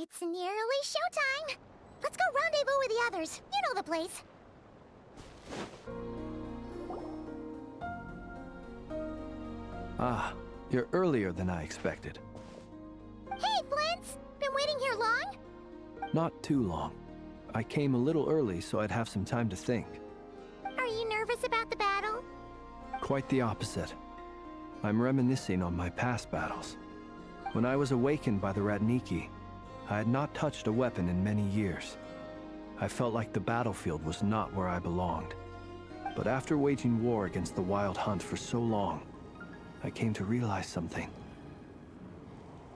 It's nearly showtime! Let's go rendezvous with the others. You know the place. Ah, you're earlier than I expected. Hey, Flint's! Been waiting here long? Not too long. I came a little early so I'd have some time to think. Are you nervous about the battle? Quite the opposite. I'm reminiscing on my past battles. When I was awakened by the Ratniki, I had not touched a weapon in many years. I felt like the battlefield was not where I belonged. But after waging war against the Wild Hunt for so long, I came to realize something.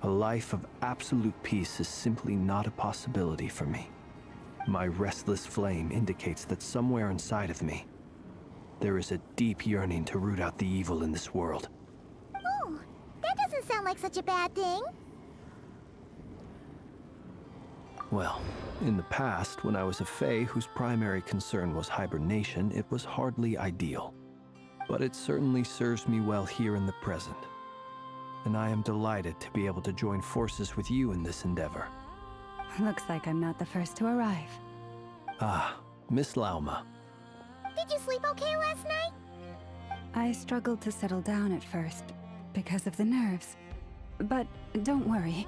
A life of absolute peace is simply not a possibility for me. My restless flame indicates that somewhere inside of me, there is a deep yearning to root out the evil in this world. Oh, that doesn't sound like such a bad thing. Well, in the past, when I was a Fae whose primary concern was hibernation, it was hardly ideal. But it certainly serves me well here in the present. And I am delighted to be able to join forces with you in this endeavor. Looks like I'm not the first to arrive. Ah, Miss Lauma. Did you sleep okay last night? I struggled to settle down at first, because of the nerves. But don't worry.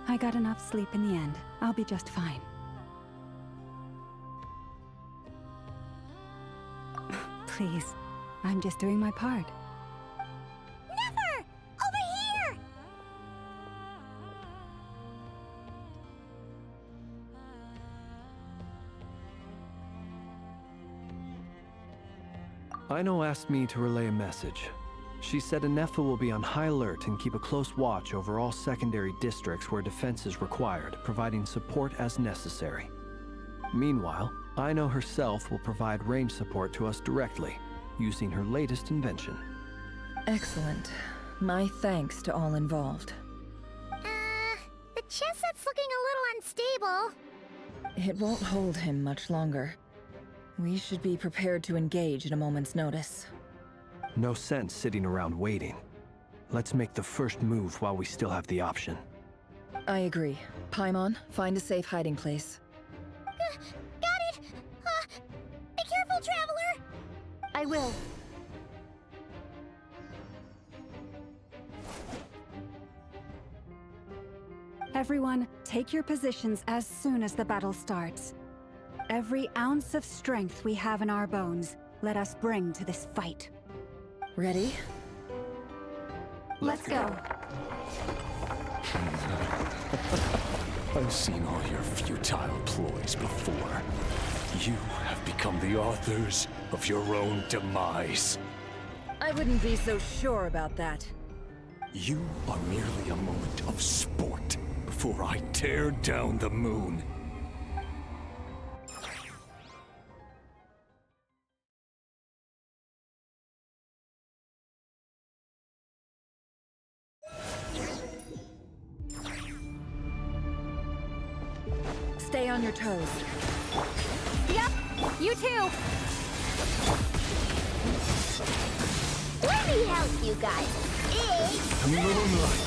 I got enough sleep in the end. I'll be just fine. Please, I'm just doing my part. Never! Over here! Aino asked me to relay a message. She said Anefa will be on high alert and keep a close watch over all secondary districts where defense is required, providing support as necessary. Meanwhile, Aino herself will provide range support to us directly, using her latest invention. Excellent. My thanks to all involved. The chess set's looking a little unstable. It won't hold him much longer. We should be prepared to engage at a moment's notice. No sense sitting around waiting. Let's make the first move while we still have the option. I agree. Paimon, find a safe hiding place. Got it! Be careful, Traveler! I will. Everyone, take your positions as soon as the battle starts. Every ounce of strength we have in our bones, let us bring to this fight. Ready? Let's go. I've seen all your futile ploys before. You have become the authors of your own demise. I wouldn't be so sure about that. You are merely a moment of sport before I tear down the moon. Stay on your toes. Yep, you too. Let me help you guys. Moonlight!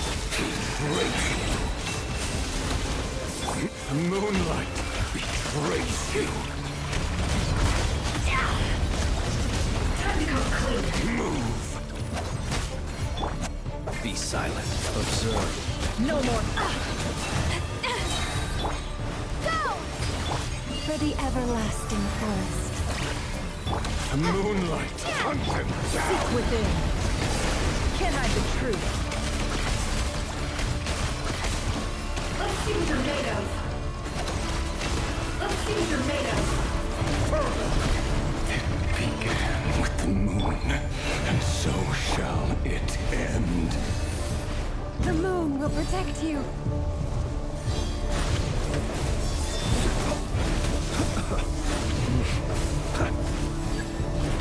Moonlight betrays you! Time to come clean. Move! Be silent. Observe. No more. Go! For the everlasting forest. Moonlight! Hunt him down! Seek within. Can't hide the truth. Let's see what you're made of. Let's see what you're made of. It began with the moon, and so shall it end. The moon will protect you.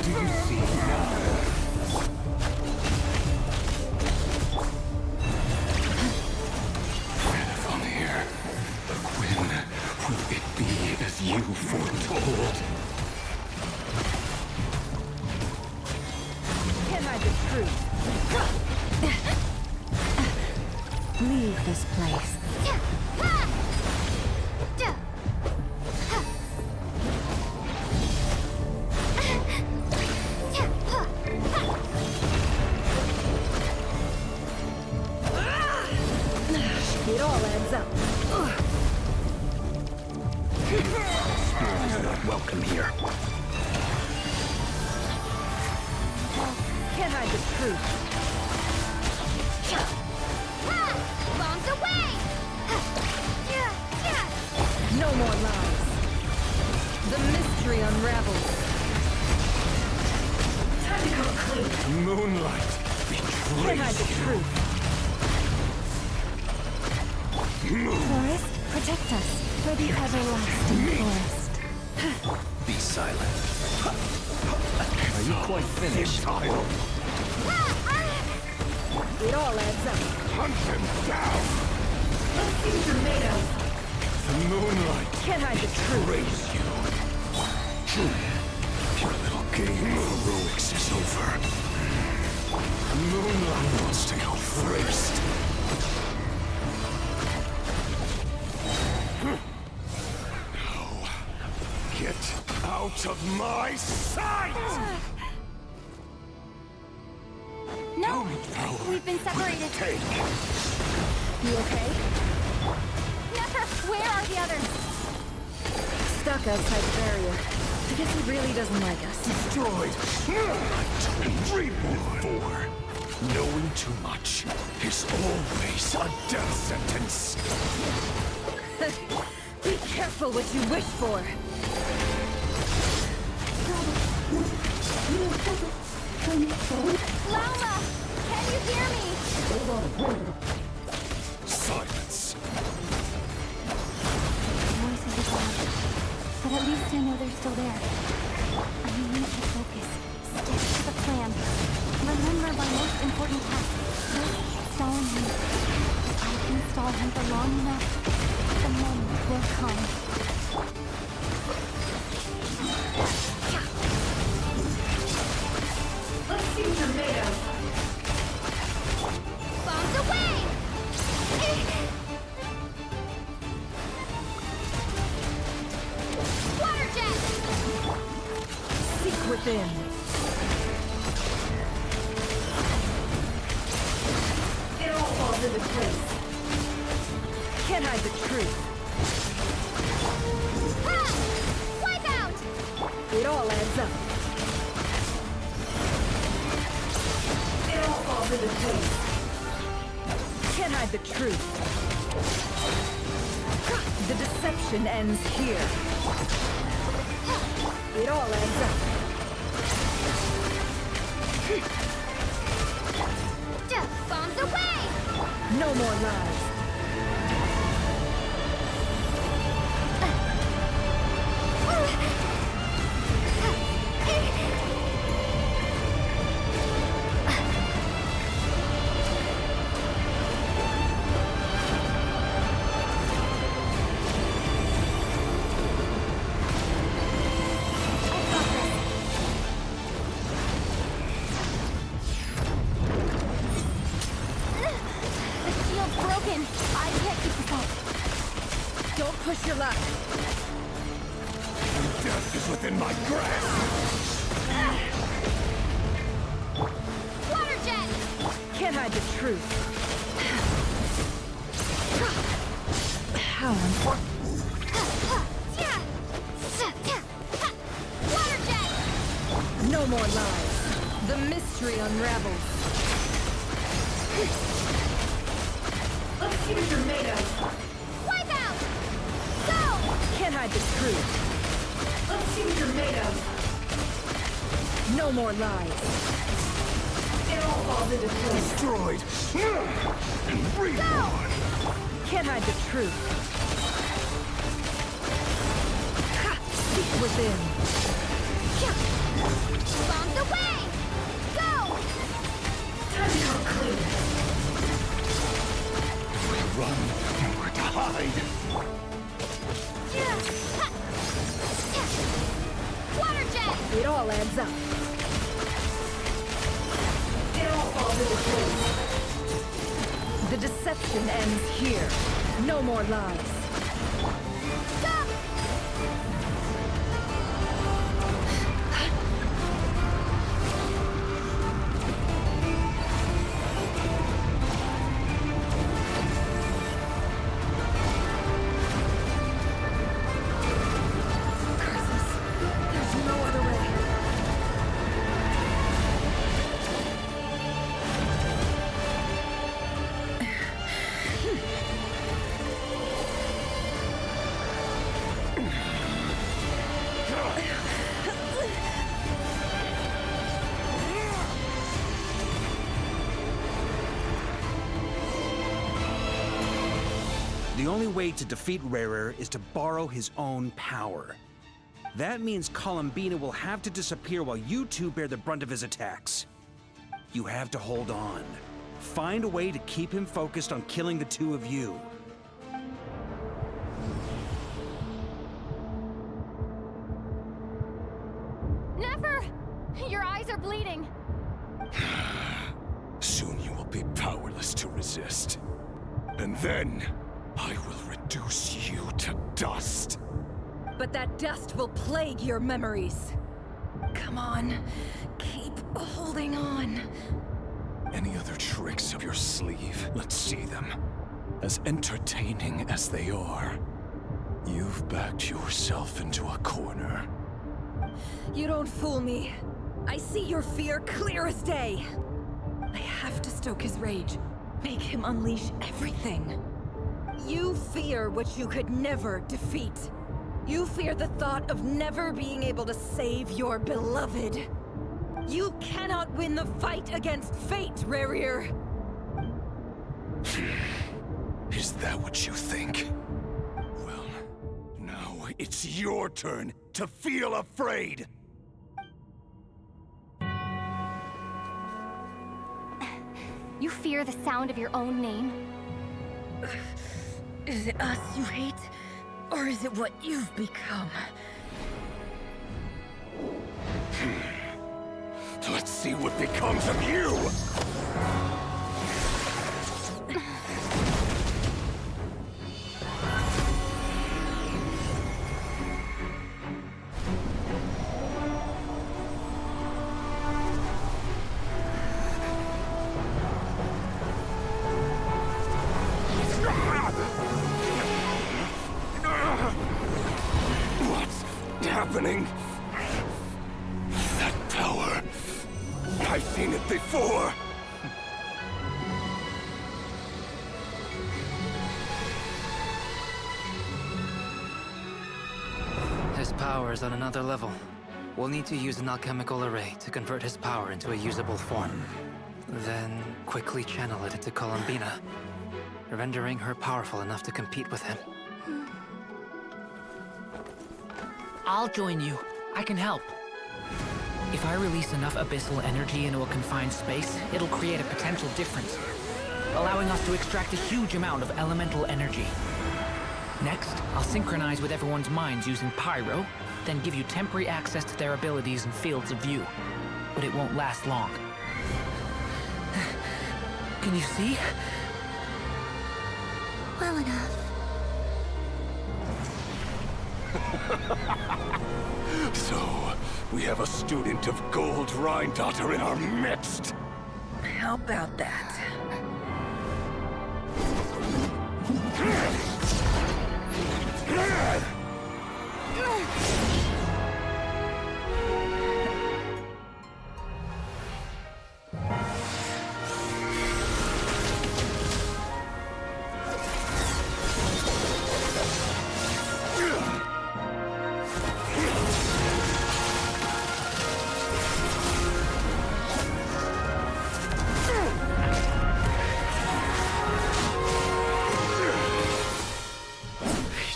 Do you see now? From here, when will it be as you foretold? Can't hide the truth. Leave this place. Can't hide the truth. Ha! Bombs away! No more lies. The mystery unravels. Time to come clean. Moonlight Can't hide the betrays truth. Forest, protect us for the everlasting forest. Be silent. Are you quite finished? Child, It all adds up. hunt him down! Let's see what you're made of. The moonlight Can't hide the truth. betrays you. Your little game of heroics is over. Moonlight wants to go first. Now, get out of my sight! No! We've been separated. Take. You okay? Never! Where are the others? Stuck outside the barrier. I guess he really doesn't like us. Destroyed. Reborn. For knowing too much is always a death sentence. Be careful what you wish for. Laura! Can you hear me? Silence. Voices are loud, but at least I know they're still there. I need to focus. Stick to the plan. Remember my most important task. Just stalling him. If I can stall him for long enough, the moment will come. Let's see what you're made of. Bombs away! Water jet! Seek within. It all falls into place. Can't hide the truth. Ha! Wipe out! It all adds up. It all falls into place. Can't hide the truth. The deception ends here. It all adds up. Bombs away! No more lies. The shield's broken. I can't keep this up. Don't push your luck. Death is within my grasp. Water jet! Can't hide the truth. How unfortunate. Water jet! No more lies. The mystery unravels. Let's see what you're made of. Wipe out! Go! Can't hide the truth. Let's see what you're made of. No more lies. It all falls into place. Destroyed. And reborn. Can't hide the truth. Seek within. Bombs away! Go! Time to come clean. We run or to hide. Water jet! It all adds up. It all falls into place. The deception ends here. No more lies. Stop! Curses. There's no other way. The only way to defeat Rarer is to borrow his own power. That means Columbina will have to disappear while you two bear the brunt of his attacks. You have to hold on. Find a way to keep him focused on killing the two of you. Never! Your eyes are bleeding. Soon you will be powerless to resist. And then, I will reduce you to dust. But that dust will plague your memories. Come on, keep holding on. Any other tricks up your sleeve? Let's see them. As entertaining as they are, you've backed yourself into a corner. You don't fool me. I see your fear clear as day. I have to stoke his rage. Make him unleash everything. You fear what you could never defeat. You fear the thought of never being able to save your beloved. You cannot win the fight against fate, Rarir. Is that what you think? Well, now it's your turn to feel afraid! You fear the sound of your own name? Is it us you hate? Or is it what you've become? Let's see what becomes of you! What's happening? That power. I've seen it before. His power is on another level. We'll need to use an alchemical array to convert his power into a usable form. Then quickly channel it into Columbina, rendering her powerful enough to compete with him. I'll join you. I can help. If I release enough abyssal energy into a confined space, it'll create a potential difference, allowing us to extract a huge amount of elemental energy. Next, I'll synchronize with everyone's minds using Pyro, then give you temporary access to their abilities and fields of view. But it won't last long. Can you see? Well enough. So, we have a student of Gold Rheindotter in our midst. How about that?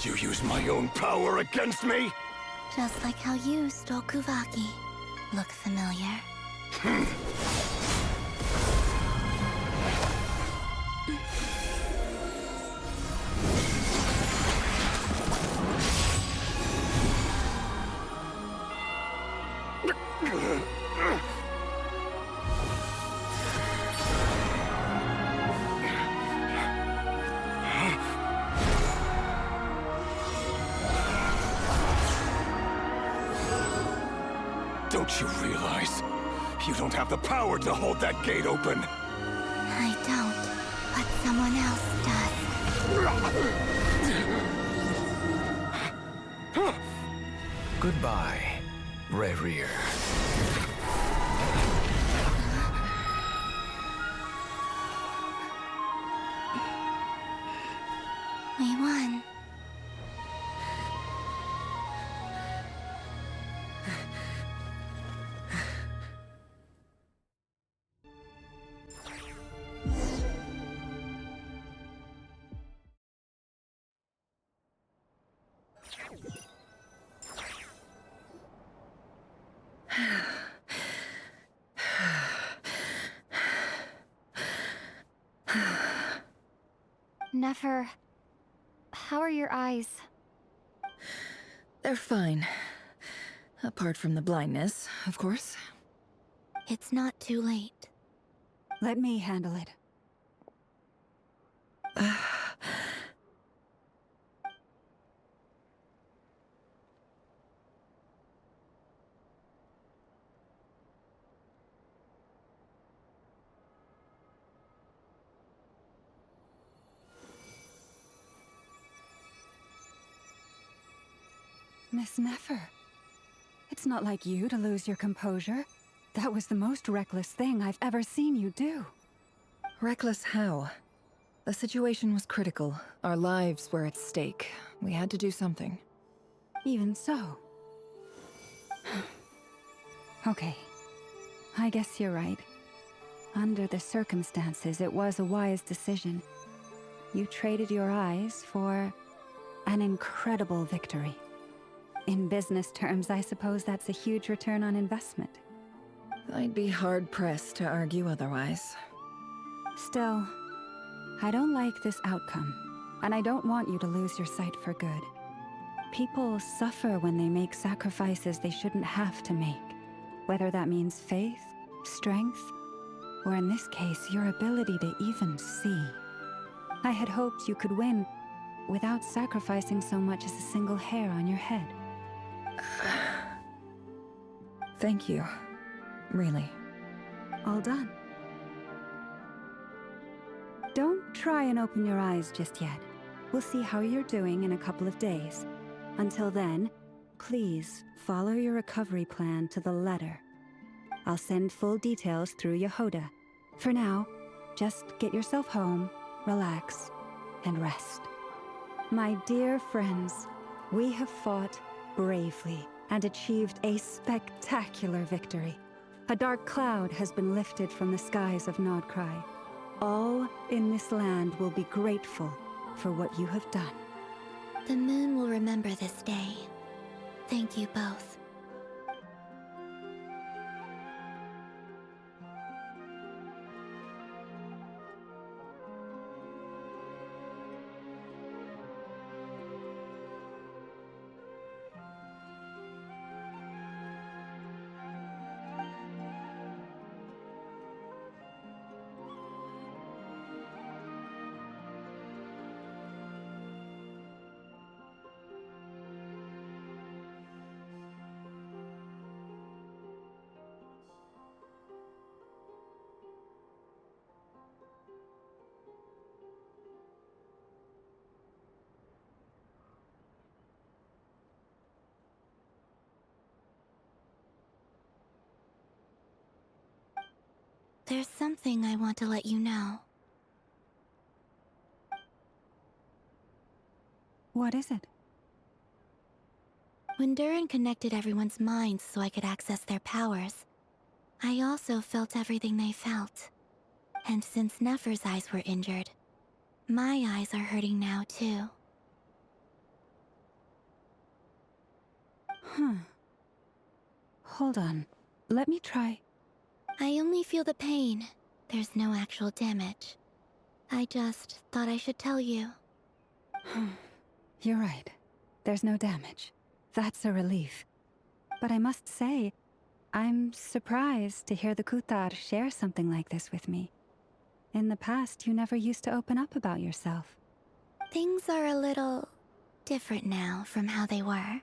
You use my own power against me? Just like how you stole Kuvaki. Look familiar? Don't you realize? You don't have the power to hold that gate open. I don't, but someone else does. Goodbye, Rarir. Nefer, how are your eyes? They're fine. Apart from the blindness, of course. It's not too late. Let me handle it. Miss Nefer, it's not like you to lose your composure. That was the most reckless thing I've ever seen you do. Reckless how? The situation was critical. Our lives were at stake. We had to do something. Even so. Okay. I guess you're right. Under the circumstances, it was a wise decision. You traded your eyes for an incredible victory. In business terms, I suppose that's a huge return on investment. I'd be hard-pressed to argue otherwise. Still, I don't like this outcome, and I don't want you to lose your sight for good. People suffer when they make sacrifices they shouldn't have to make, whether that means faith, strength, or in this case, your ability to even see. I had hoped you could win without sacrificing so much as a single hair on your head. Thank you. Really. All done. Don't try and open your eyes just yet. We'll see how you're doing in a couple of days. Until then, please follow your recovery plan to the letter. I'll send full details through Yehoda. For now, just get yourself home, relax, and rest. My dear friends, we have fought bravely and achieved a spectacular victory. A dark cloud has been lifted from the skies of Krai. All in this land will be grateful for what you have done. The moon will remember this day. Thank you both. There's something I want to let you know. What is it? When Durin connected everyone's minds so I could access their powers, I also felt everything they felt. And since Nefer's eyes were injured, my eyes are hurting now too. Huh. Hold on. Let me try. I only feel the pain. There's no actual damage. I just thought I should tell you. You're right. There's no damage. That's a relief. But I must say, I'm surprised to hear the Kutar share something like this with me. In the past, you never used to open up about yourself. Things are a little different now from how they were.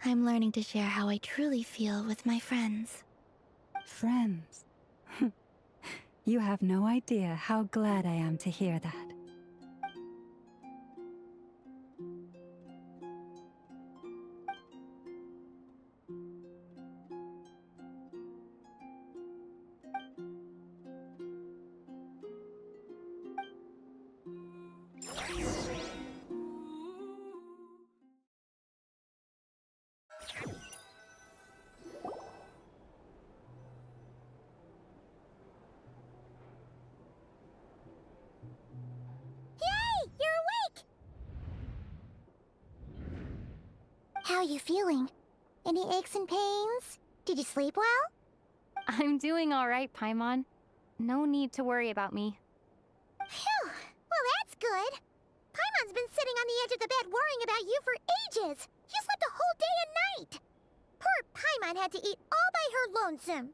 I'm learning to share how I truly feel with my friends. Friends? You have no idea how glad I am to hear that. How are you feeling? Any aches and pains? Did you sleep well? I'm doing all right, Paimon. No need to worry about me. Phew! Well, that's That's good. Paimon's been sitting on the edge of the bed worrying about you for ages. You slept a whole day and night. Poor Paimon had to eat all by her lonesome.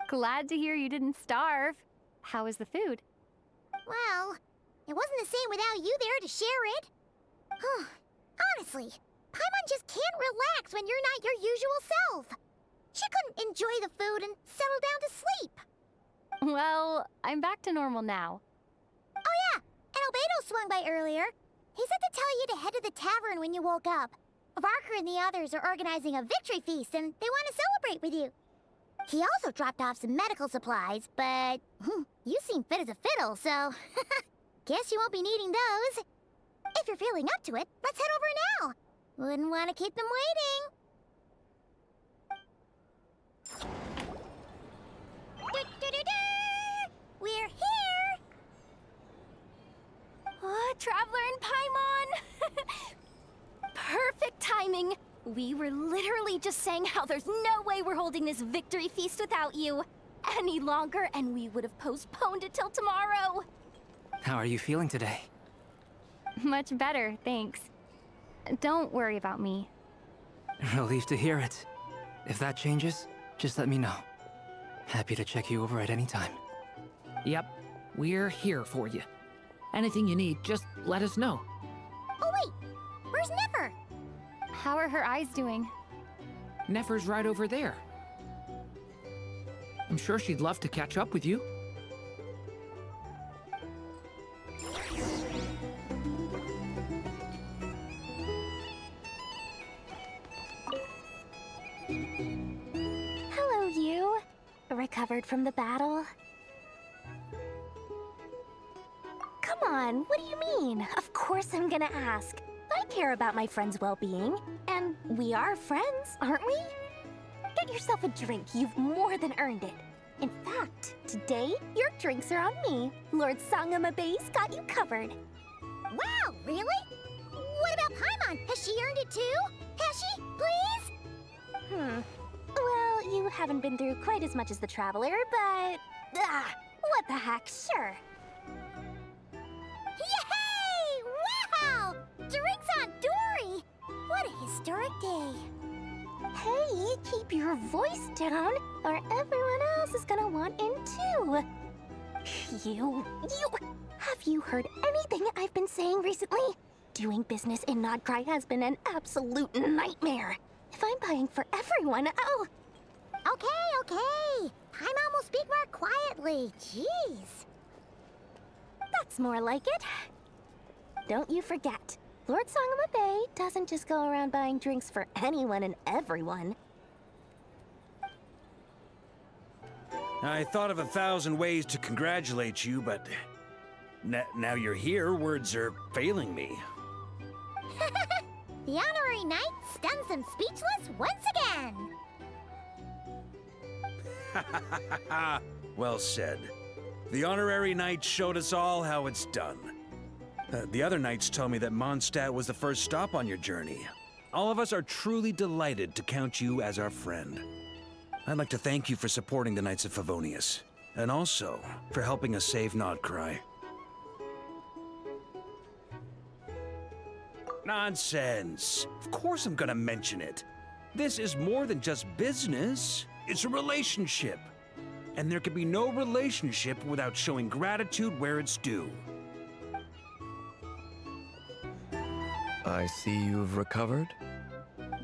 Glad to hear you didn't starve. How was the food? Well, it wasn't the same without you there to share it. Honestly, Paimon just can't relax when you're not your usual self. She couldn't enjoy the food and settle down to sleep. Well, I'm back to normal now. Oh yeah, and Albedo swung by earlier. He said to tell you to head to the tavern when you woke up. Varker and the others are organizing a victory feast and they want to celebrate with you. He also dropped off some medical supplies, but you seem fit as a fiddle, so guess you won't be needing those. If you're feeling up to it, let's head over now. Wouldn't want to keep them waiting. We're here! Oh, Traveler and Paimon! Perfect timing! We were literally just saying how there's no way we're holding this victory feast without you any longer, and we would have postponed it till tomorrow. How are you feeling today? Much better, thanks. Don't worry about me. Relieved to hear it. If that changes, just let me know. Happy to check you over at any time. Yep, we're here for you. Anything you need, just let us know. Oh wait, where's Nefer? How are her eyes doing? Nefer's right over there. I'm sure she'd love to catch up with you. Hello, you. Recovered from the battle? Come on, what do you mean? Of course I'm gonna ask. I care about my friend's well-being. And we are friends, aren't we? Get yourself a drink. You've more than earned it. In fact, today, your drinks are on me. Lord Sangamabe's got you covered. Wow, really? What about Paimon? Has she earned it too? Has she? Please? Well, you haven't been through quite as much as the Traveler, but... what the heck, sure. Yay! Wow! Drinks on Dory! What a historic day. Hey, keep your voice down, or everyone else is gonna want in too. Have you heard anything I've been saying recently? Doing business in Krai has been an absolute nightmare. If I'm buying for everyone, oh... Okay. Paimon will speak more quietly. Jeez. That's more like it. Don't you forget, Lord Sangamabe doesn't just go around buying drinks for anyone and everyone. I thought of 1,000 ways to congratulate you, but now you're here, words are failing me. The honorary knight stuns them speechless once again. Well said. The honorary knight showed us all how it's done. The other knights told me that Mondstadt was the first stop on your journey. All of us are truly delighted to count you as our friend. I'd like to thank you for supporting the Knights of Favonius, and also for helping us save Krai. Nonsense! Of course I'm gonna mention it. This is more than just business. It's a relationship. And there can be no relationship without showing gratitude where it's due. I see you've recovered.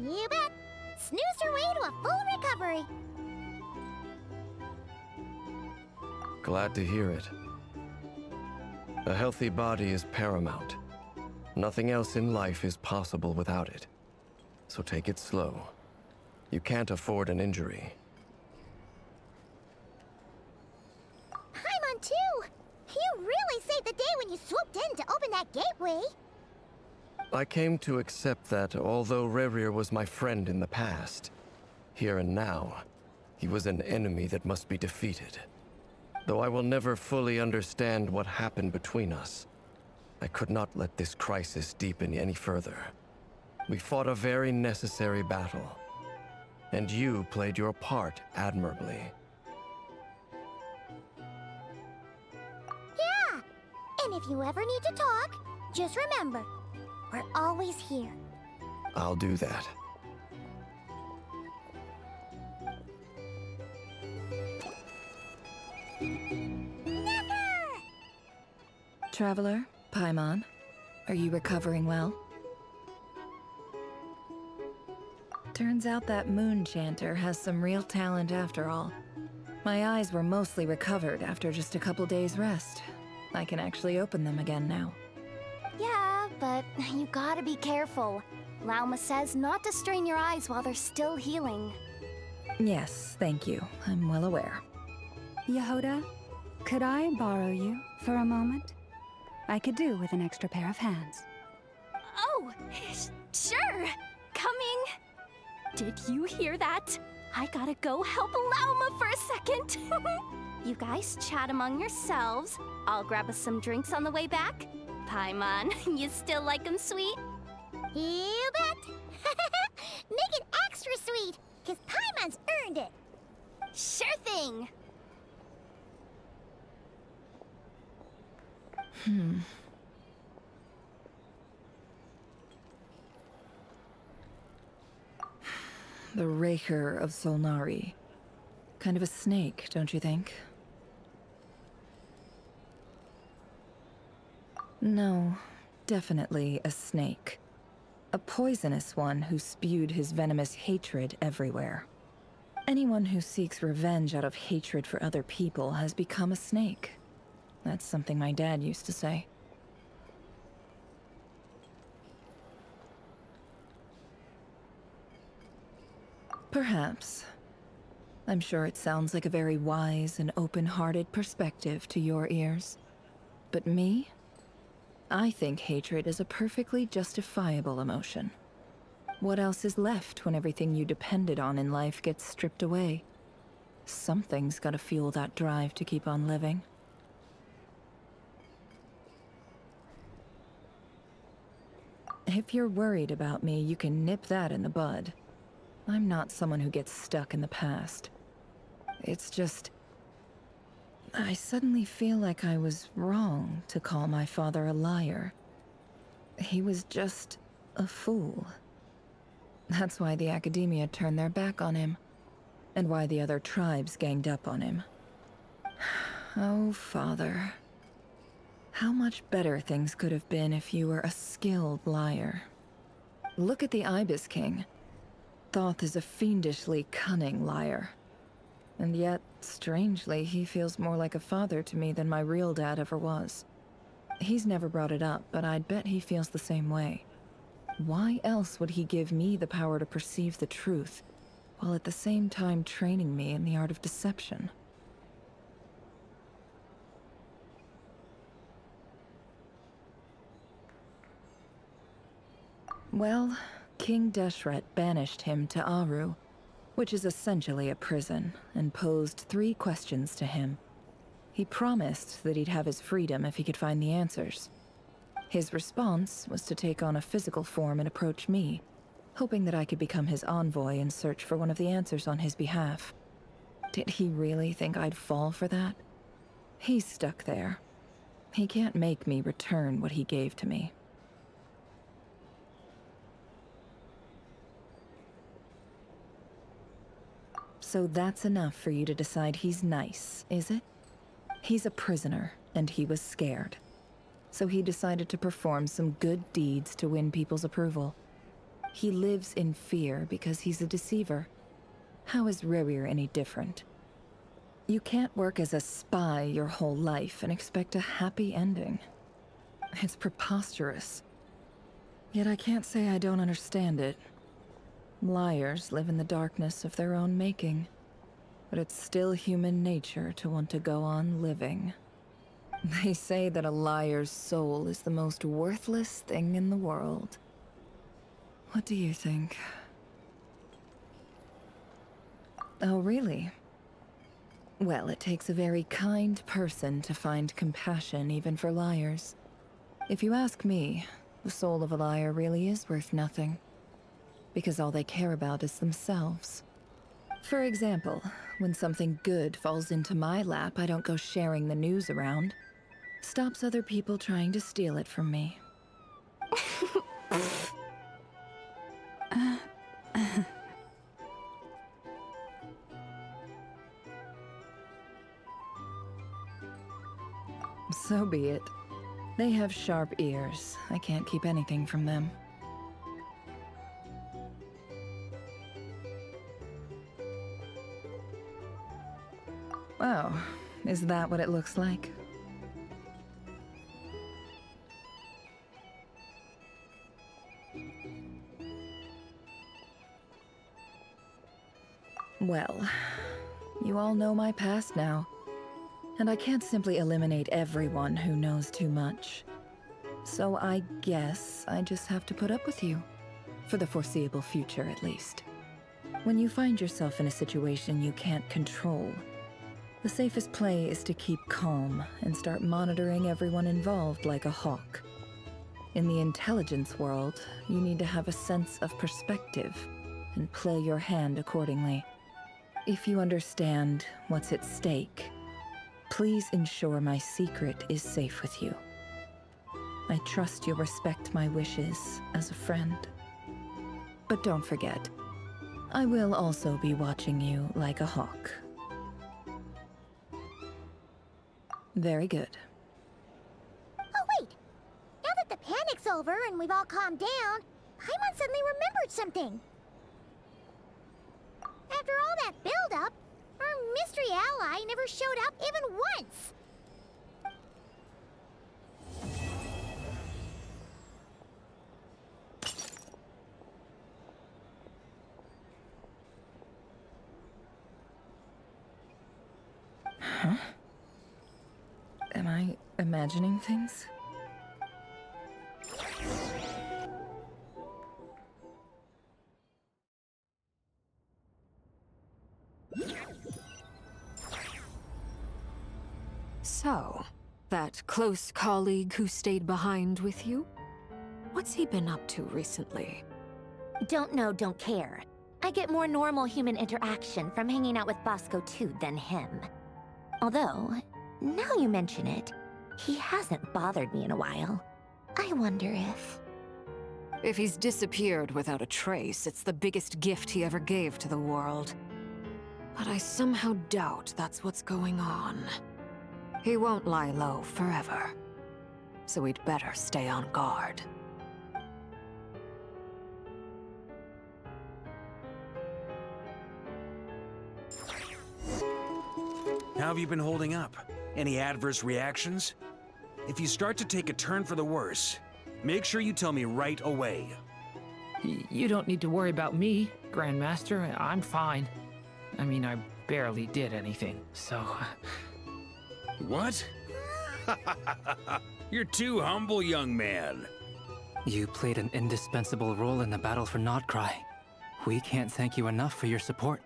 You bet. Snoozed her way to a full recovery. Glad to hear it. A healthy body is paramount. Nothing else in life is possible without it. So take it slow. You can't afford an injury. Paimon, too! You really saved the day when you swooped in to open that gateway. I came to accept that although Rerir was my friend in the past, here and now, he was an enemy that must be defeated. Though I will never fully understand what happened between us, I could not let this crisis deepen any further. We fought a very necessary battle, and you played your part admirably. Yeah! And if you ever need to talk, just remember, we're always here. I'll do that. Traveler, Paimon, are you recovering well? Turns out that moon chanter has some real talent after all. My eyes were mostly recovered after just a couple days' rest. I can actually open them again now. Yeah, but you gotta be careful. Lauma says not to strain your eyes while they're still healing. Yes, thank you. I'm well aware. Yehoda, could I borrow you for a moment? I could do with an extra pair of hands. Oh, sure. Coming. Did you hear that? I gotta go help Lauma for a second. You guys chat among yourselves. I'll grab us some drinks on the way back. Paimon, you still like 'em sweet? You bet! Make it extra sweet, because Paimon's earned it. Sure thing. The Raker of Solnari. Kind of a snake, don't you think? No, definitely a snake. A poisonous one who spewed his venomous hatred everywhere. Anyone who seeks revenge out of hatred for other people has become a snake. That's something my dad used to say. Perhaps. I'm sure it sounds like a very wise and open-hearted perspective to your ears. But me? I think hatred is a perfectly justifiable emotion. What else is left when everything you depended on in life gets stripped away? Something's gotta fuel that drive to keep on living. If you're worried about me, you can nip that in the bud. I'm not someone who gets stuck in the past. It's just... I suddenly feel like I was wrong to call my father a liar. He was just a fool. That's why the Academia turned their back on him, and why the other tribes ganged up on him. Oh, Father. How much better things could have been if you were a skilled liar. Look at the Ibis King. Thoth is a fiendishly cunning liar. And yet, strangely, he feels more like a father to me than my real dad ever was. He's never brought it up, but I'd bet he feels the same way. Why else would he give me the power to perceive the truth, while at the same time training me in the art of deception? Well, King Deshret banished him to Aru, which is essentially a prison, and posed 3 questions to him. He promised that he'd have his freedom if he could find the answers. His response was to take on a physical form and approach me, hoping that I could become his envoy and search for one of the answers on his behalf. Did he really think I'd fall for that? He's stuck there. He can't make me return what he gave to me. So that's enough for you to decide he's nice, is it? He's a prisoner, and he was scared. So he decided to perform some good deeds to win people's approval. He lives in fear because he's a deceiver. How is Rerir any different? You can't work as a spy your whole life and expect a happy ending. It's preposterous. Yet I can't say I don't understand it. Liars live in the darkness of their own making, but it's still human nature to want to go on living. They say that a liar's soul is the most worthless thing in the world. What do you think? Oh, really? Well, it takes a very kind person to find compassion even for liars. If you ask me, the soul of a liar really is worth nothing. Because all they care about is themselves. For example, when something good falls into my lap, I don't go sharing the news around. Stops other people trying to steal it from me. So be it. They have sharp ears. I can't keep anything from them. Oh, is that what it looks like? Well, you all know my past now. And I can't simply eliminate everyone who knows too much. So I guess I just have to put up with you. For the foreseeable future, at least. When you find yourself in a situation you can't control, the safest play is to keep calm and start monitoring everyone involved like a hawk. In the intelligence world, you need to have a sense of perspective and play your hand accordingly. If you understand what's at stake, please ensure my secret is safe with you. I trust you'll respect my wishes as a friend. But don't forget, I will also be watching you like a hawk. Very good. Oh, wait! Now that the panic's over and we've all calmed down, Paimon suddenly remembered something. After all that build-up, our mystery ally never showed up even once! Huh? Am I imagining things? So, that close colleague who stayed behind with you? What's he been up to recently? Don't know, don't care. I get more normal human interaction from hanging out with Bosco too than him. Although, now you mention it, he hasn't bothered me in a while. I wonder if... If he's disappeared without a trace, it's the biggest gift he ever gave to the world. But I somehow doubt that's what's going on. He won't lie low forever. So we'd better stay on guard. How have you been holding up? Any adverse reactions? If you start to take a turn for the worse, make sure you tell me right away. You don't need to worry about me, Grandmaster. I'm fine. I mean, I barely did anything, so... What? You're too humble, young man. You played an indispensable role in the battle for Krai. We can't thank you enough for your support.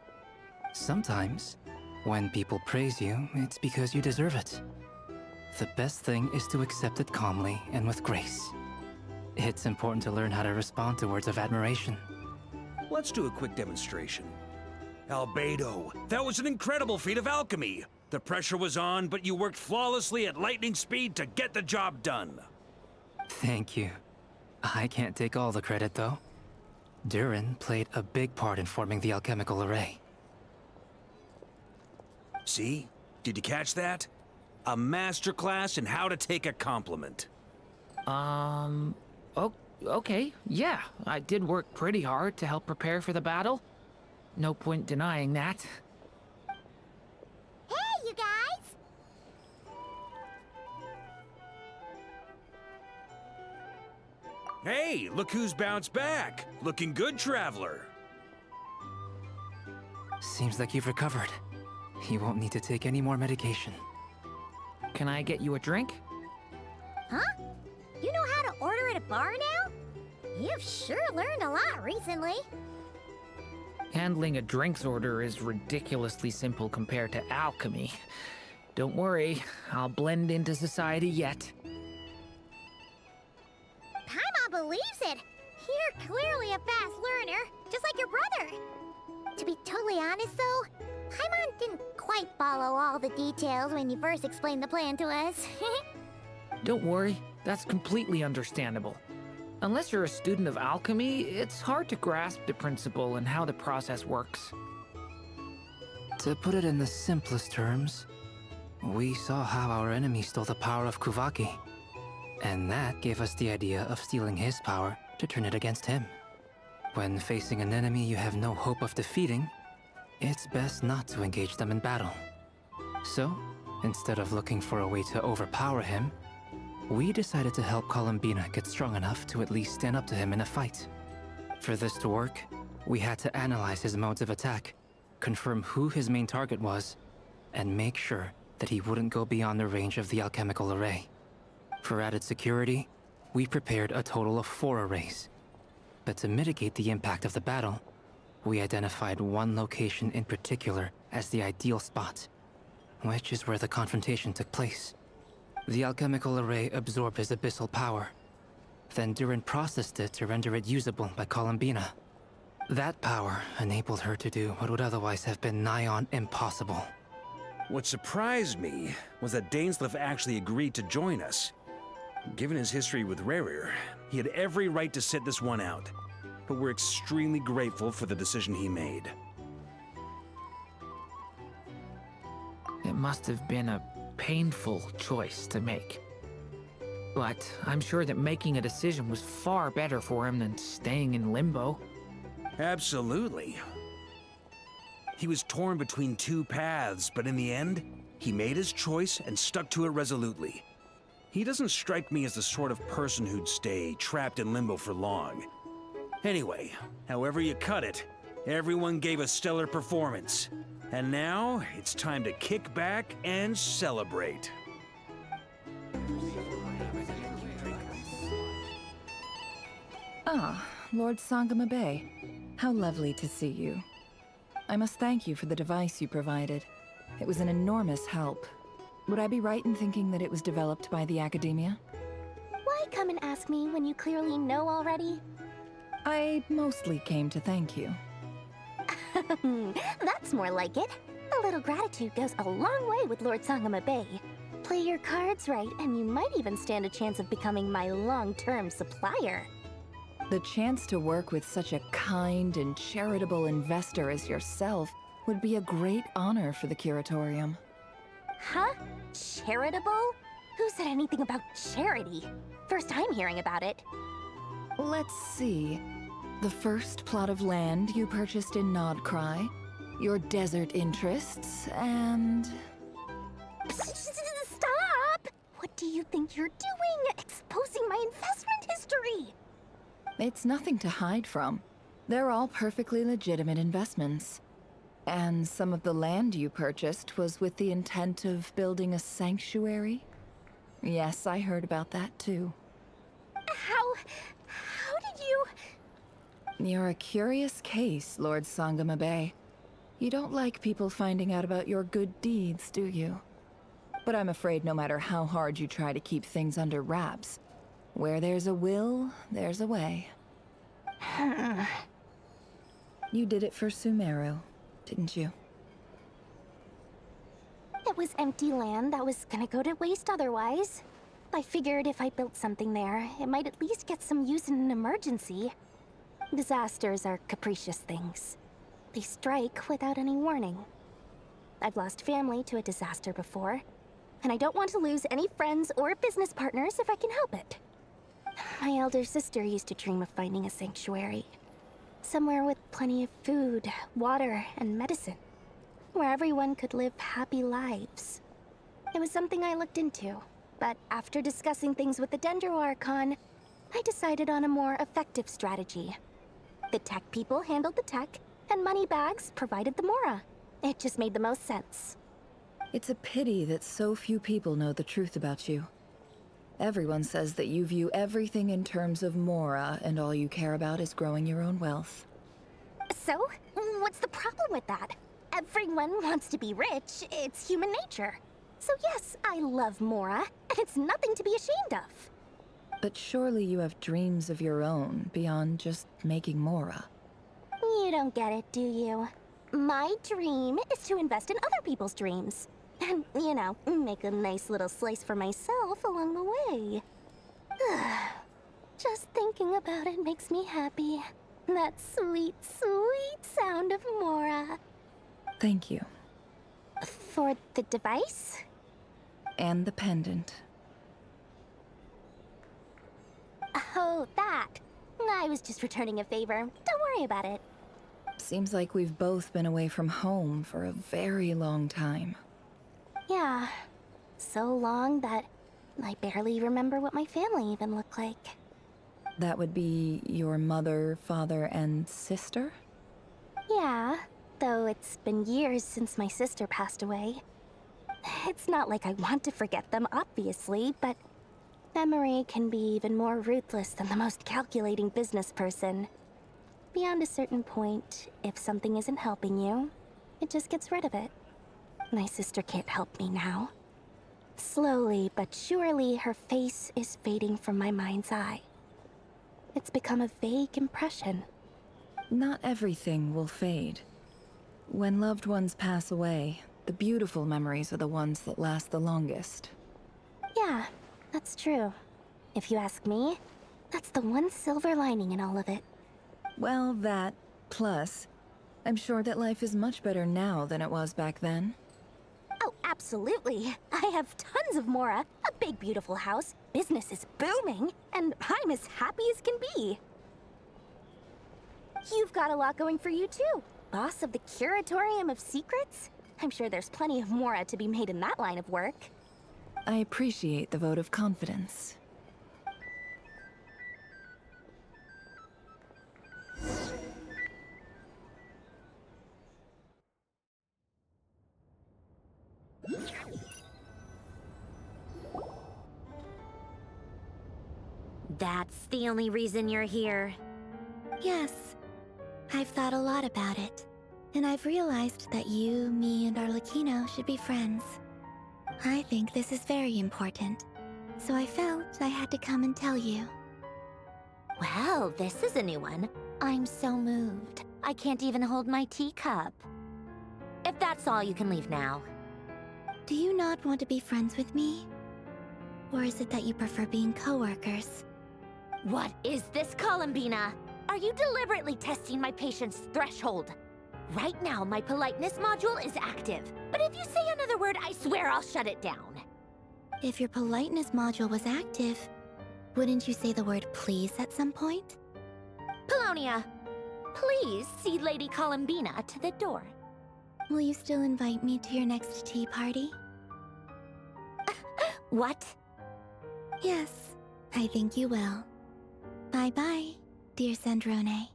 Sometimes, when people praise you, it's because you deserve it. The best thing is to accept it calmly and with grace. It's important to learn how to respond to words of admiration. Let's do a quick demonstration. Albedo, that was an incredible feat of alchemy. The pressure was on, but you worked flawlessly at lightning speed to get the job done. Thank you. I can't take all the credit, though. Durin played a big part in forming the alchemical array. See? Did you catch that? A masterclass in how to take a compliment. Okay, yeah. I did work pretty hard to help prepare for the battle. No point denying that. Hey, you guys! Hey, look who's bounced back. Looking good, Traveler. Seems like you've recovered. You won't need to take any more medication. Can I get you a drink? Huh? You know how to order at a bar now? You've sure learned a lot recently. Handling a drinks order is ridiculously simple compared to alchemy. Don't worry, I'll blend into society yet. Paimon believes it. You're clearly a fast learner, just like your brother. To be totally honest though, Paimon didn't quite follow all the details when you first explained the plan to us. Don't worry, that's completely understandable. Unless you're a student of alchemy, it's hard to grasp the principle and how the process works. To put it in the simplest terms, we saw how our enemy stole the power of Kuvaki. And that gave us the idea of stealing his power to turn it against him. When facing an enemy you have no hope of defeating, it's best not to engage them in battle. So, instead of looking for a way to overpower him, we decided to help Columbina get strong enough to at least stand up to him in a fight. For this to work, we had to analyze his modes of attack, confirm who his main target was, and make sure that he wouldn't go beyond the range of the alchemical array. For added security, we prepared a total of 4 arrays. But to mitigate the impact of the battle, we identified one location in particular as the ideal spot, which is where the confrontation took place. The alchemical array absorbed his abyssal power. Then Durin processed it to render it usable by Columbina. That power enabled her to do what would otherwise have been nigh on impossible. What surprised me was that Dainsleif actually agreed to join us. Given his history with Rarer, he had every right to sit this one out. But we're extremely grateful for the decision he made. It must have been a painful choice to make. But I'm sure that making a decision was far better for him than staying in limbo. Absolutely. He was torn between 2 paths, but in the end, he made his choice and stuck to it resolutely. He doesn't strike me as the sort of person who'd stay trapped in limbo for long. Anyway, however you cut it, everyone gave a stellar performance. And now, it's time to kick back and celebrate. Ah, Lord Sangama Bay. How lovely to see you. I must thank you for the device you provided. It was an enormous help. Would I be right in thinking that it was developed by the Academia? Why come and ask me when you clearly know already? I mostly came to thank you. That's more like it. A little gratitude goes a long way with Lord Sangama Bay. Play your cards right, and you might even stand a chance of becoming my long-term supplier. The chance to work with such a kind and charitable investor as yourself would be a great honor for the Curatorium. Huh? Charitable? Who said anything about charity? First time hearing about it. Let's see. The first plot of land you purchased in Krai, your desert interests, and... Stop! What do you think you're doing? Exposing my investment history! It's nothing to hide from. They're all perfectly legitimate investments. And some of the land you purchased was with the intent of building a sanctuary? Yes, I heard about that too. How did you... You're a curious case, Lord Sangama Bay. You don't like people finding out about your good deeds, do you? But I'm afraid no matter how hard you try to keep things under wraps, where there's a will, there's a way. You did it for Sumeru, didn't you? It was empty land that was gonna go to waste otherwise. I figured if I built something there, it might at least get some use in an emergency. Disasters are capricious things. They strike without any warning. I've lost family to a disaster before, and I don't want to lose any friends or business partners if I can help it. My elder sister used to dream of finding a sanctuary. Somewhere with plenty of food, water, and medicine. Where everyone could live happy lives. It was something I looked into, but after discussing things with the Dendro Archon, I decided on a more effective strategy. The tech people handled the tech, and Moneybags provided the Mora. It just made the most sense. It's a pity that so few people know the truth about you. Everyone says that you view everything in terms of Mora, and all you care about is growing your own wealth. So, what's the problem with that? Everyone wants to be rich. It's human nature. So yes, I love Mora, and it's nothing to be ashamed of. But surely you have dreams of your own beyond just making Mora. You don't get it, do you? My dream is to invest in other people's dreams. And, you know, make a nice little slice for myself along the way. Just thinking about it makes me happy. That sweet, sweet sound of Mora. Thank you. For the device? And the pendant. Oh, that. I was just returning a favor. Don't worry about it. Seems like we've both been away from home for a very long time. Yeah. So long that I barely remember what my family even looked like. That would be your mother, father, and sister? Yeah, though it's been years since my sister passed away. It's not like I want to forget them, obviously, but memory can be even more ruthless than the most calculating business person. Beyond a certain point, if something isn't helping you, it just gets rid of it. My sister can't help me now. Slowly but surely, her face is fading from my mind's eye. It's become a vague impression. Not everything will fade. When loved ones pass away, the beautiful memories are the ones that last the longest. Yeah, that's true. If you ask me, that's the one silver lining in all of it. Well, that, plus, I'm sure that life is much better now than it was back then. Oh, absolutely. I have tons of Mora, a big beautiful house, business is booming, and I'm as happy as can be. You've got a lot going for you too. Boss of the Curatorium of Secrets? I'm sure there's plenty of Mora to be made in that line of work. I appreciate the vote of confidence. That's the only reason you're here. Yes. I've thought a lot about it. And I've realized that you, me, and Arlecchino should be friends. I think this is very important. So I felt I had to come and tell you. Well, this is a new one. I'm so moved. I can't even hold my teacup. If that's all, you can leave now. Do you not want to be friends with me? Or is it that you prefer being co-workers? What is this, Columbina? Are you deliberately testing my patience threshold? Right now, my politeness module is active. But if you say another word, I swear I'll shut it down. If your politeness module was active, wouldn't you say the word please at some point? Polonia, please see Lady Columbina to the door. Will you still invite me to your next tea party? What? Yes, I think you will. Bye-bye, dear Sandrone.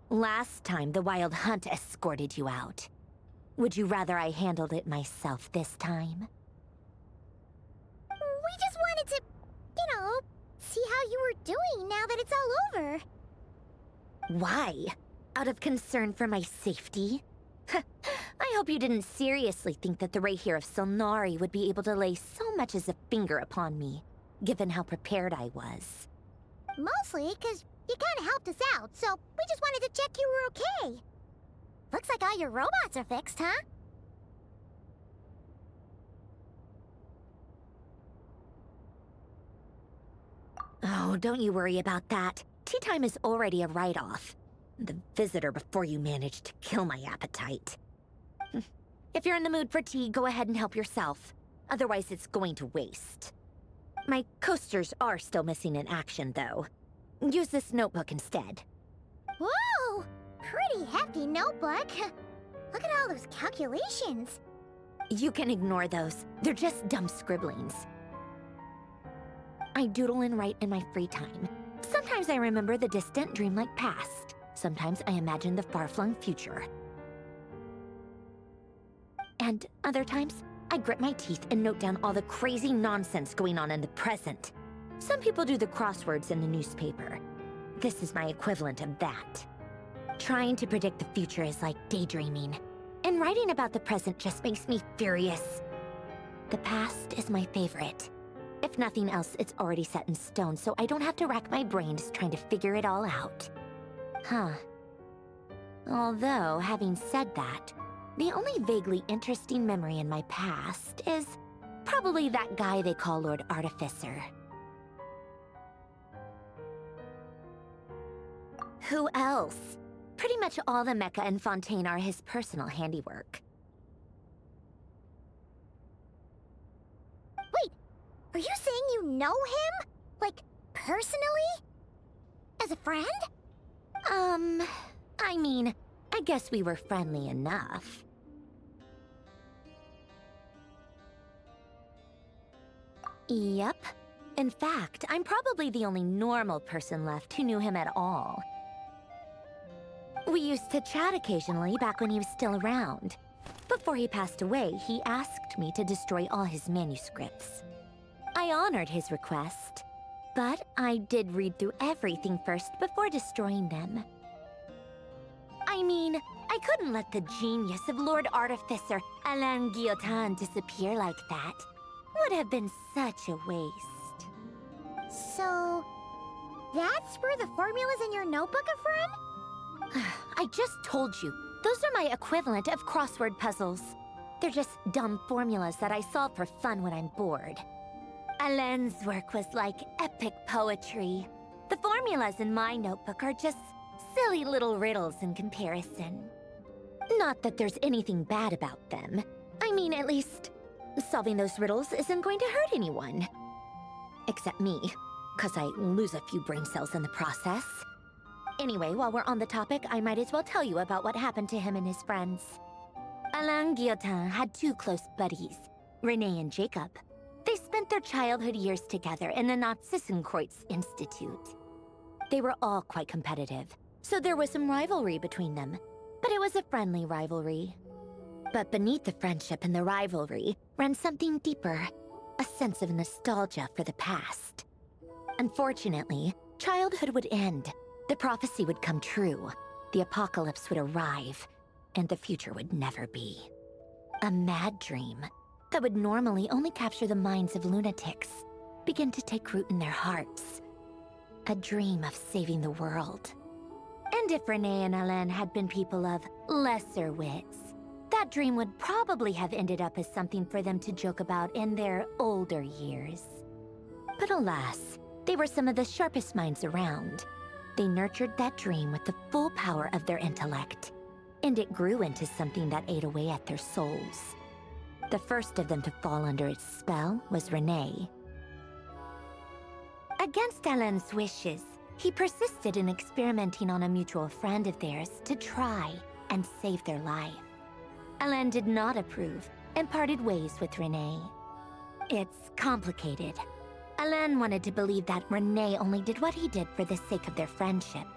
Last time, the Wild Hunt escorted you out. Would you rather I handled it myself this time? We just wanted to, see how you were doing now that it's all over. Why? Out of concern for my safety? I hope you didn't seriously think that the Rayhir of Solnari would be able to lay so much as a finger upon me, given how prepared I was. Mostly because you kind of helped us out, so we just wanted to check you were okay. Looks like all your robots are fixed, huh? Oh, don't you worry about that. Tea time is already a write-off. The visitor before you managed to kill my appetite. If you're in the mood for tea, go ahead and help yourself. Otherwise, it's going to waste. My coasters are still missing in action, though. Use this notebook instead. Whoa! Pretty hefty notebook. Look at all those calculations. You can ignore those. They're just dumb scribblings. I doodle and write in my free time. Sometimes I remember the distant, dreamlike past. Sometimes I imagine the far-flung future. And other times, I grit my teeth and note down all the crazy nonsense going on in the present. Some people do the crosswords in the newspaper. This is my equivalent of that. Trying to predict the future is like daydreaming. And writing about the present just makes me furious. The past is my favorite. If If nothing else, it's already set in stone, so I don't have to rack my brains trying to figure it all out. Huh. Although, having said that, the only vaguely interesting memory in my past is probably that guy they call Lord Artificer. Who else? Pretty much all the mecha in Fontaine are his personal handiwork. Wait, are you saying you know him? Like, personally? As a friend? I mean, I guess we were friendly enough. Yep. In fact, I'm probably the only normal person left who knew him at all. We used to chat occasionally back when he was still around. Before he passed away, he asked me to destroy all his manuscripts. I honored his request, but I did read through everything first before destroying them. I mean, I couldn't let the genius of Lord Artificer Alain Guillotin disappear like that. Would have been such a waste. So, that's where the formulas in your notebook are from? I just told you, those are my equivalent of crossword puzzles. They're just dumb formulas that I solve for fun when I'm bored. Alain's work was like epic poetry. The formulas in my notebook are just silly little riddles in comparison. Not that there's anything bad about them. I mean, at least, solving those riddles isn't going to hurt anyone. Except me, 'cause I lose a few brain cells in the process. Anyway, while we're on the topic, I might as well tell you about what happened to him and his friends. Alain Guillotin had two close buddies, Renee and Jacob. They spent their childhood years together in the Narzissenkreuz Institute. They were all quite competitive, so there was some rivalry between them, but it was a friendly rivalry. But beneath the friendship and the rivalry ran something deeper, a sense of nostalgia for the past. Unfortunately, childhood would end. The prophecy would come true, the apocalypse would arrive, and the future would never be. A mad dream that would normally only capture the minds of lunatics began to take root in their hearts. A dream of saving the world. And if Renee and Alain had been people of lesser wits, that dream would probably have ended up as something for them to joke about in their older years. But alas, they were some of the sharpest minds around. They nurtured that dream with the full power of their intellect, and it grew into something that ate away at their souls. The first of them to fall under its spell was Renee. Against Alain's wishes, he persisted in experimenting on a mutual friend of theirs to try and save their life. Alain did not approve and parted ways with Renee. It's complicated. Alain wanted to believe that Renee only did what he did for the sake of their friendship.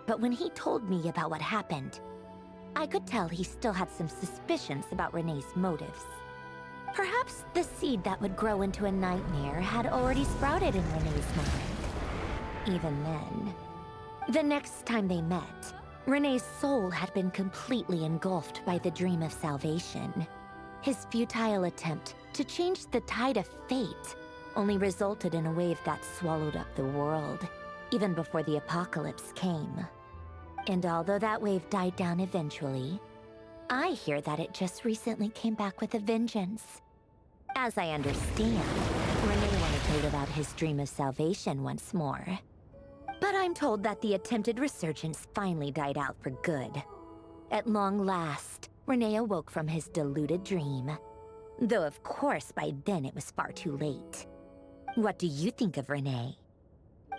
But when he told me about what happened, I could tell he still had some suspicions about Renee's motives. Perhaps the seed that would grow into a nightmare had already sprouted in Renee's mind. Even then, the next time they met, Renee's soul had been completely engulfed by the dream of salvation. His futile attempt to change the tide of fate only resulted in a wave that swallowed up the world, even before the apocalypse came. And although that wave died down eventually, I hear that it just recently came back with a vengeance. As I understand, Renee wanted to live out his dream of salvation once more. But I'm told that the attempted resurgence finally died out for good. At long last, Renee awoke from his deluded dream. Though of course by then it was far too late. What do you think of Renee?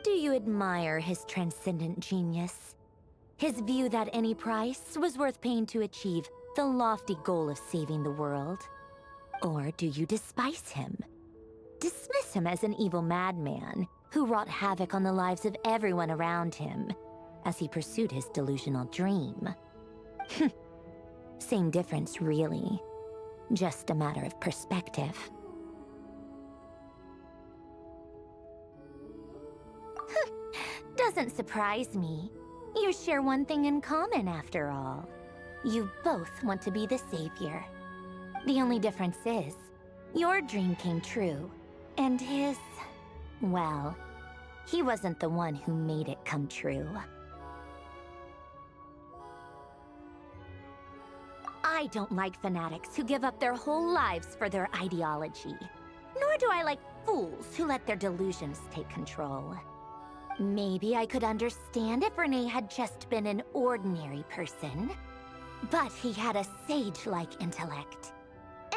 Do you admire his transcendent genius? His view that any price was worth paying to achieve the lofty goal of saving the world? Or do you despise him? Dismiss him as an evil madman who wrought havoc on the lives of everyone around him as he pursued his delusional dream? Same difference, really. Just a matter of perspective. Doesn't surprise me. You share one thing in common, after all. You both want to be the savior. The only difference is, your dream came true, And his... well, he wasn't the one who made it come true. I don't like fanatics who give up their whole lives for their ideology. Nor do I like fools who let their delusions take control. Maybe I could understand if Renee had just been an ordinary person. But he had a sage-like intellect.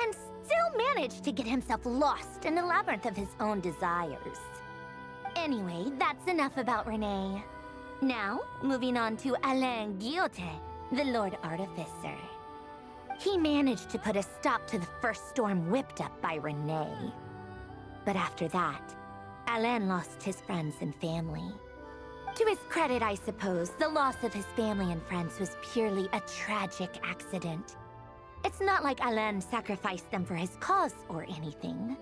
And still managed to get himself lost in the labyrinth of his own desires. Anyway, that's enough about Renee. Now, moving on to Alain Guillotin, the Lord Artificer. He managed to put a stop to the first storm whipped up by Renee. But after that, Alain lost his friends and family. To his credit, I suppose, the loss of his family and friends was purely a tragic accident. It's not like Alain sacrificed them for his cause or anything.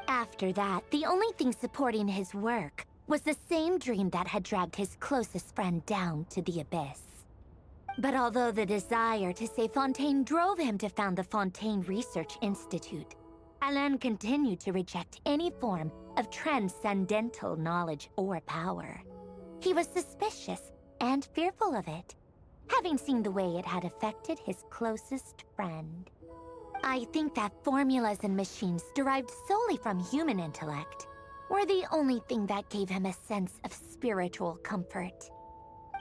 After that, the only thing supporting his work was the same dream that had dragged his closest friend down to the abyss. But although the desire to save Fontaine drove him to found the Fontaine Research Institute, Alain continued to reject any form of transcendental knowledge or power. He was suspicious and fearful of it, having seen the way it had affected his closest friend. I think that formulas and machines derived solely from human intellect were the only thing that gave him a sense of spiritual comfort.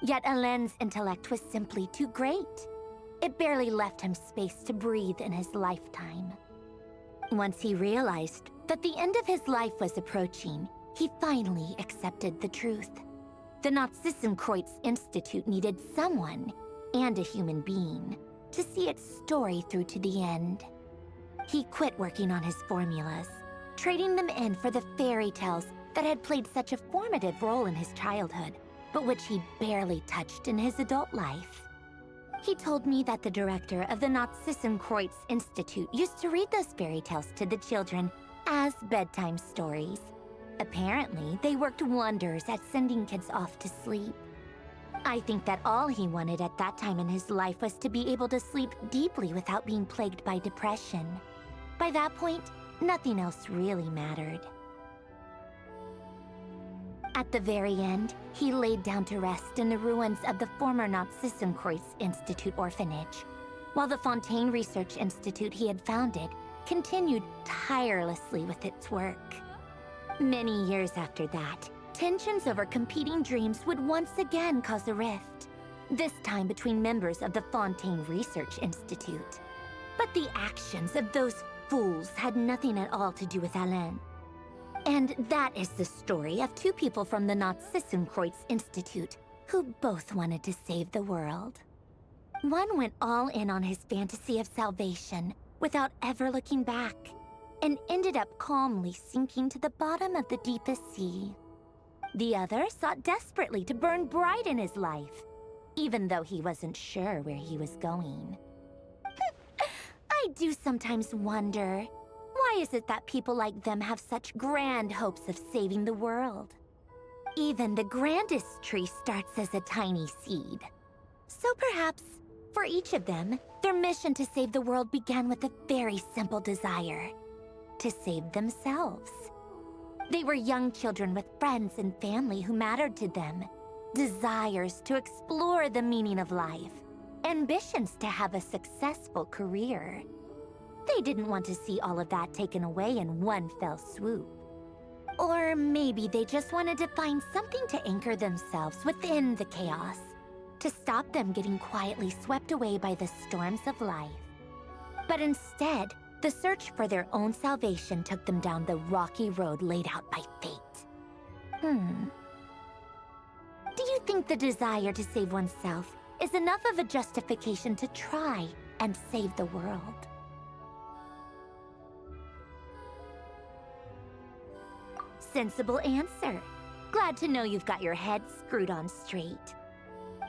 Yet Alain's intellect was simply too great. It barely left him space to breathe in his lifetime. Once he realized that the end of his life was approaching, he finally accepted the truth. The Nazissenkreuz Institute needed someone, and a human being, to see its story through to the end. He quit working on his formulas, trading them in for the fairy tales that had played such a formative role in his childhood, but which he barely touched in his adult life. He told me that the director of the Nazissenkreuz Institute used to read those fairy tales to the children as bedtime stories. Apparently, they worked wonders at sending kids off to sleep. I think that all he wanted at that time in his life was to be able to sleep deeply without being plagued by depression. By that point, nothing else really mattered. At the very end, he laid down to rest in the ruins of the former Nazissenkreuz Institute orphanage, while the Fontaine Research Institute he had founded continued tirelessly with its work. Many years after that, tensions over competing dreams would once again cause a rift, this time between members of the Fontaine Research Institute. But the actions of those fools had nothing at all to do with Alain. And that is the story of two people from the Nazissenkreuz Institute who both wanted to save the world. One went all in on his fantasy of salvation without ever looking back, and ended up calmly sinking to the bottom of the deepest sea. The other sought desperately to burn bright in his life, even though he wasn't sure where he was going. I do sometimes wonder, why is it that people like them have such grand hopes of saving the world? Even the grandest tree starts as a tiny seed. So perhaps, for each of them, their mission to save the world began with a very simple desire: to save themselves. They were young children with friends and family who mattered to them, desires to explore the meaning of life, ambitions to have a successful career. They didn't want to see all of that taken away in one fell swoop. Or maybe they just wanted to find something to anchor themselves within the chaos, to stop them getting quietly swept away by the storms of life. But instead, the search for their own salvation took them down the rocky road laid out by fate. Do you think the desire to save oneself is enough of a justification to try and save the world? Sensible answer. Glad to know you've got your head screwed on straight.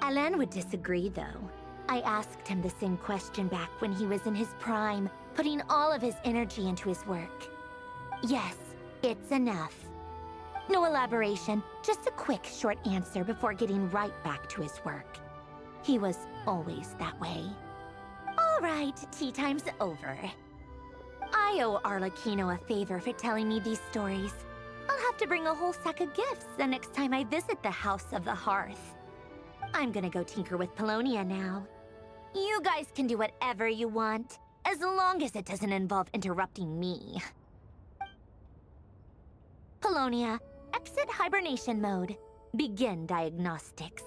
Alain would disagree, though. I asked him the same question back when he was in his prime, putting all of his energy into his work. Yes, it's enough. No elaboration, just a quick, short answer before getting right back to his work. He was always that way. All right, tea time's over. I owe Arlecchino a favor for telling me these stories. I'll have to bring a whole sack of gifts the next time I visit the House of the Hearth. I'm gonna go tinker with Polonia now. You guys can do whatever you want, as long as it doesn't involve interrupting me. Polonia, exit hibernation mode. Begin diagnostics.